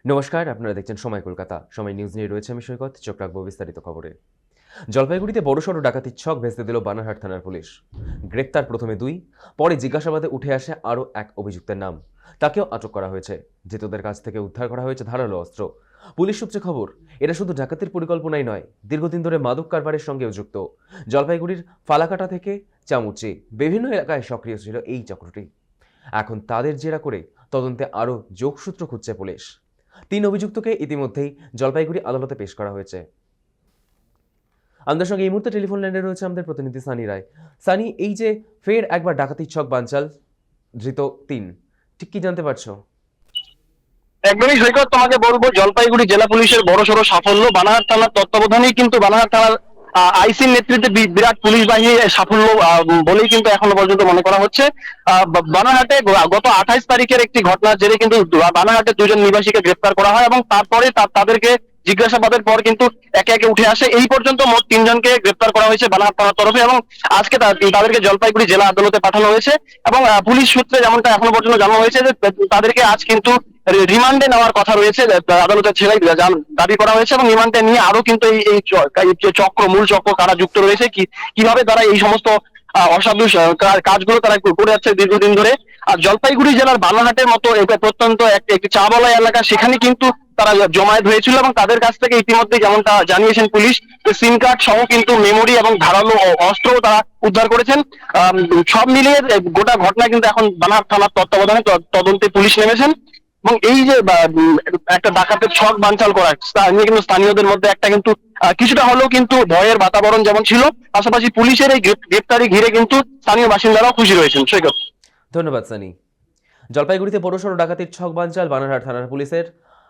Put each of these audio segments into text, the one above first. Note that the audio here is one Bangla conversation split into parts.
নমস্কার, আপনারা দেখছেন সময় কলকাতা। সময় নিউজ নিয়ে রয়েছে আমি সৈকত। চোখ রাখবো বিস্তারিত খবরে। জলপাইগুড়িতে বড়সড় ডাকাতির ছক ভেস্তে দিল বানারহাট থানার পুলিশ। গ্রেপ্তার প্রথমে 2, পরে জিজ্ঞাসাবাদে উঠে আসে আরও এক অভিযুক্তের নাম। তাকেও আটক করা হয়েছে। ধৃতদের কাছ থেকে উদ্ধার করা হয়েছে ধারালো অস্ত্র। পুলিশ সূত্রে খবর, এরা শুধু ডাকাতির পরিকল্পনাই নয়, দীর্ঘদিন ধরে মাদক কারবারের সঙ্গেও যুক্ত। জলপাইগুড়ির ফালাকাটা থেকে চামুচি বিভিন্ন এলাকায় সক্রিয় ছিল এই চক্রটি। এখন তাদের জেরা করে তদন্তে আরও যোগসূত্র খুঁজছে পুলিশ। 3 অভিযুক্তকে ইতিমধ্যেই জলপাইগুড়ি আদালতে পেশ করা হয়েছে। আমাদের সঙ্গে এই মুহূর্তে টেলিফোন লাইনে রয়েছে আমাদের প্রতিনিধি সানি রায়। সানি, এই যে ফের একবার ডাকাতির ছক বানচাল, ধৃত 3, ঠিক কি জানতে পারছো? একদমই সৈকত, তোমাকে বলবো জলপাইগুড়ি জেলা পুলিশের বড়সড় সাফল্য। বানারহাট থানার তত্ত্বাবধানেই কিন্তু বানারহাট থানার আইসির নেতৃত্বে বিরাট পুলিশ বাহিনীর সাফল্য বলেই কিন্তু এখনো পর্যন্ত মনে করা হচ্ছে। বানারহাটে গত 28 তারিখের একটি ঘটনার জেরে কিন্তু বানারহাটে 2 জন নিবাসীকে গ্রেপ্তার করা হয় এবং তারপরে তাদেরকে জিজ্ঞাসাবাদের পর কিন্তু একে একে উঠে আসে এই পর্যন্ত মোট 3 জনকে গ্রেপ্তার করা হয়েছে বানারহাট থানার তরফে এবং আজকে তাদেরকে জলপাইগুড়ি জেলা আদালতে পাঠানো হয়েছে এবং পুলিশ সূত্রে যেমনটা এখনো পর্যন্ত জানানো হয়েছে যে তাদেরকে আজ কিন্তু রিমান্ডে নেওয়ার কথা রয়েছে। আদালতে ছেড়ে দাবি করা হয়েছে এবং রিমান্ডে নিয়ে আরো কিন্তু এই মূল চক্র কারা যুক্ত রয়েছে, কিভাবে তারা এই সমস্ত অসাধু কাজগুলো তারা করে যাচ্ছে দীর্ঘদিন ধরে। আর জলপাইগুড়ি জেলার বানারহাটের মতো প্রত্যন্ত একটি চা বালা এলাকা, সেখানে কিন্তু তারা জমায়েত হয়েছিল এবং তাদের কাছ থেকে ইতিমধ্যে যেমনটা জানিয়েছেন পুলিশ, সিম কার্ড সহ কিন্তু মেমোরি এবং ধারালো অস্ত্রও তারা উদ্ধার করেছেন। সব মিলিয়ে গোটা ঘটনা কিন্তু এখন বানারহাট থানার তত্ত্বাবধানে তদন্তে পুলিশ নেমেছেন এবং এই যে একটা ডাকাতের ছক বানচাল করা নিয়ে কিন্তু স্থানীয়দের মধ্যে একটা কিন্তু কিছুটা হলেও কিন্তু ভয়ের বাতাবরণ যেমন ছিল, পাশাপাশি পুলিশের এই গ্রেপ্তারি ঘিরে কিন্তু স্থানীয় বাসিন্দারাও খুশি রয়েছেন। সৈকত, ধন্যবাদ সানি। জলপাইগুড়িতে বড়সড় ডাকাতির ছক বানচাল বানারহাট থানার পুলিশের।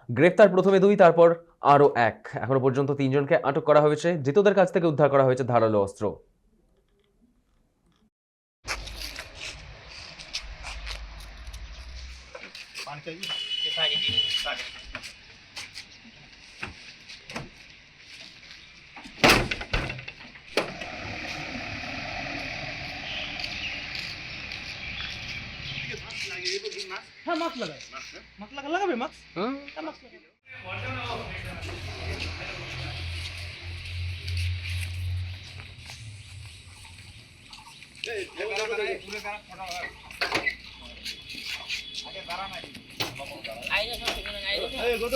গ্রেপ্তার প্রথমে 2, তারপর আরও 1। এখনো পর্যন্ত 3 জনকে আটক করা হয়েছে। ধৃতদের কাছ থেকে উদ্ধার করা হয়েছে ধারালো অস্ত্র। হ্যাঁ, মাস্ক লাগাবে, লাগাবে মাস্ক। হ্যাঁ, মাস্ক লাগাবে। আগে দাঁড়া নাই। আইলে সব ঠিক না, আইলে। এই কত?